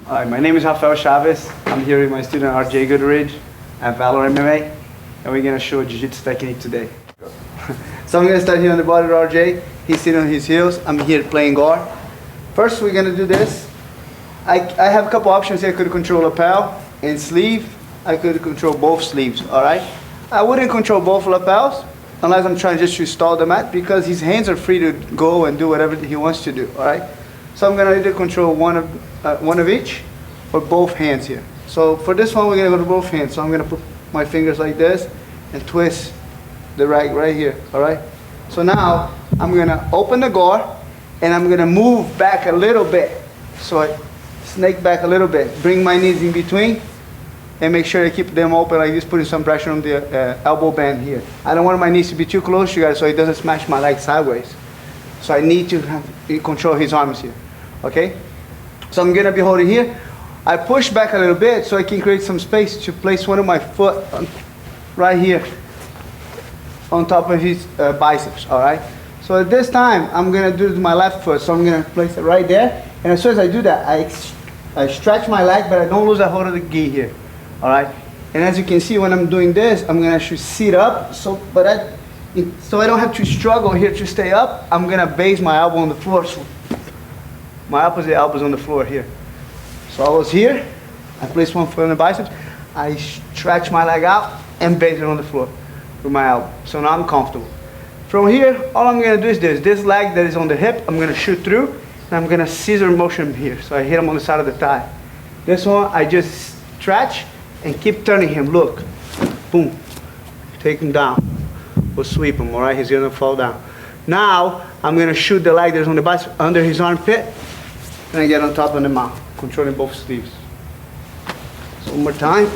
Hi, my name is Raphael Chaves. I'm here with my student RJ Goodridge at Valor MMA, and we're gonna show a jiu-jitsu technique today. So I'm gonna start here on the body of RJ. He's sitting on his heels. I'm here playing guard. First, we're gonna do this. I have a couple options here. I could control lapel and sleeve. I could control both sleeves, all right? I wouldn't control both lapels unless I'm trying just to stall the mat, because his hands are free to go and do whatever he wants to do, all right? So I'm gonna either control one of each or both hands here. So for this one, we're gonna go to both hands. So I'm gonna put my fingers like this and twist the rag right here, all right? So now I'm gonna open the guard and I'm gonna move back a little bit. So I snake back a little bit, bring my knees in between and make sure I keep them open like this, putting some pressure on the elbow band here. I don't want my knees to be too close to you guys so it doesn't smash my leg sideways. So I need to control his arms here, okay? So I'm gonna be holding here. I push back a little bit so I can create some space to place one of my foot right here on top of his biceps, all right? So at this time, I'm gonna do my left foot. So I'm gonna place it right there. And as soon as I do that, I stretch my leg, but I don't lose a hold of the gi here, all right? And as you can see, when I'm doing this, I'm gonna actually sit up, so I don't have to struggle here to stay up. I'm gonna base my elbow on the floor. So my opposite elbow's on the floor here. So I was here, I placed one foot on the biceps, I stretch my leg out and base it on the floor with my elbow. So now I'm comfortable. From here, all I'm gonna do is this leg that is on the hip, I'm gonna shoot through, and I'm gonna scissor motion here. So I hit him on the side of the thigh. This one, I just stretch and keep turning him, look. Boom, take him down. We'll sweep him, all right? He's gonna fall down. Now, I'm gonna shoot the leg that's on the bicep under his armpit, and I get on top of the mount, controlling both sleeves. So one more time.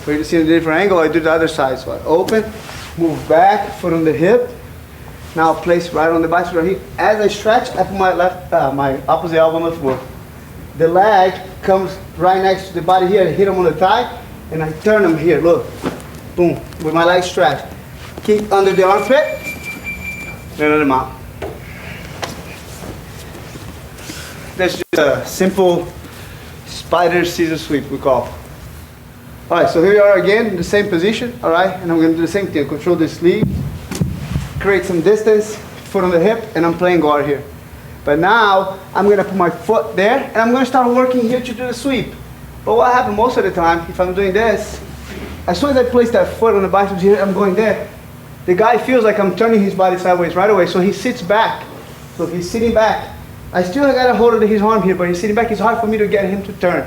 For you to see a different angle, I do the other side. So I open, move back, foot on the hip. Now place right on the bicep right here. As I stretch, I put my opposite elbow on the floor. The leg comes right next to the body here. I hit him on the thigh, and I turn him here. Look, boom, with my leg stretched. Keep under the armpit, then on the mount. That's just a simple spider scissor sweep, we call. All right, so here we are again in the same position, all right? And I'm gonna do the same thing, control the sleeve, create some distance, foot on the hip, and I'm playing guard here. But now, I'm gonna put my foot there, and I'm gonna start working here to do the sweep. But what happens most of the time, if I'm doing this, as soon as I place that foot on the biceps here, I'm going there, the guy feels like I'm turning his body sideways right away, so he sits back. So if he's sitting back, I still got a hold of his arm here, but he's sitting back. It's hard for me to get him to turn.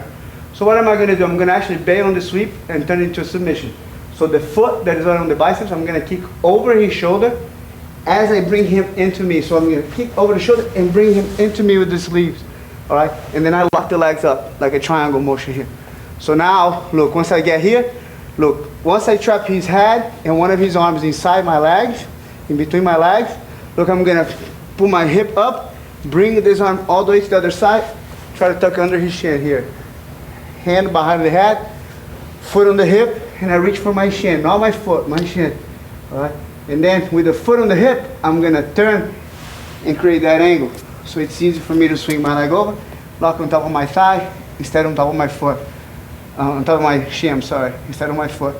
So what am I going to do? I'm going to actually bail on the sweep and turn it into a submission. So the foot that is on the biceps, I'm going to kick over his shoulder as I bring him into me. So I'm going to kick over the shoulder and bring him into me with the sleeves. All right? And then I lock the legs up like a triangle motion here. So now, look, once I get here, look, once I trap his head and one of his arms inside my legs, in between my legs, look, I'm going to put my hip up, bring this arm all the way to the other side, try to tuck under his shin here. Hand behind the head, foot on the hip, and I reach for my shin, not my foot, my shin. All right? And then with the foot on the hip, I'm gonna turn and create that angle. So it's easy for me to swing my leg over, lock on top of my thigh, instead on top of my foot. On top of my shin, I'm sorry, instead of my foot.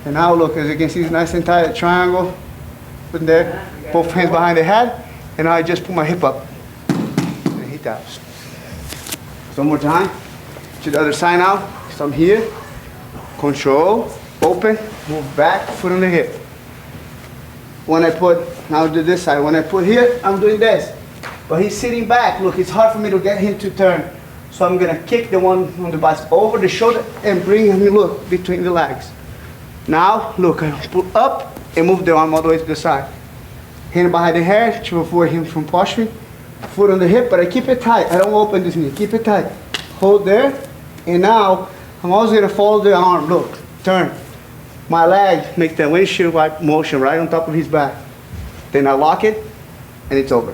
And now look, as you can see, it's nice and tight, a triangle. Put there, both hands behind the head, and now I just put my hip up. Taps. So one more time to the other side now. So I'm here, control, open, move back, foot on the hip. When I put, now do this side. When I put here, I'm doing this. But he's sitting back. Look, it's hard for me to get him to turn. So I'm gonna kick the one on the bicep over the shoulder and bring him, look, between the legs. Now, look, I pull up and move the arm all the way to the side. Hand behind the head to avoid him from posturing. Foot on the hip, but I keep it tight. I don't open this knee. Keep it tight. Hold there. And now, I'm always going to follow the arm. Look, turn. My leg makes the windshield wipe motion right on top of his back. Then I lock it, and it's over.